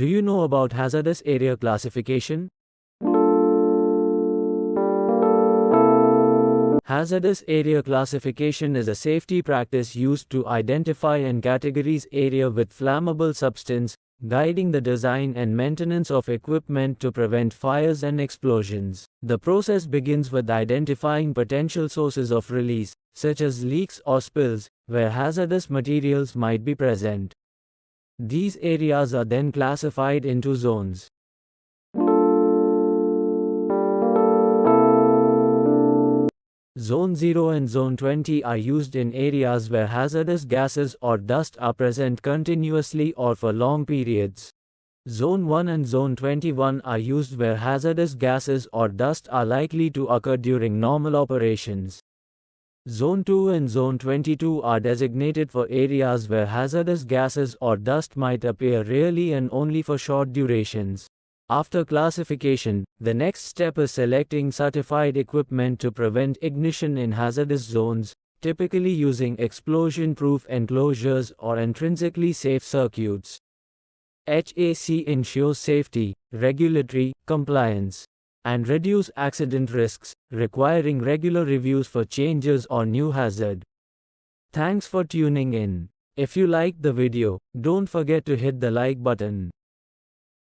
Do you know about hazardous area classification? Hazardous area classification is a safety practice used to identify and categorize area with flammable substance, guiding the design and maintenance of equipment to prevent fires and explosions. The process begins with identifying potential sources of release, such as leaks or spills, where hazardous materials might be present. These areas are then classified into zones. Zone 0 and Zone 20 are used in areas where hazardous gases or dust are present continuously or for long periods. Zone 1 and Zone 21 are used where hazardous gases or dust are likely to occur during normal operations. Zone 2 and Zone 22 are designated for areas where hazardous gases or dust might appear rarely and only for short durations. After classification, the next step is selecting certified equipment to prevent ignition in hazardous zones, typically using explosion-proof enclosures or intrinsically safe circuits. HAC ensures safety, regulatory compliance, and reduce accident risks, requiring regular reviews for changes or new hazard. Thanks for tuning in. If you liked the video, don't forget to hit the like button.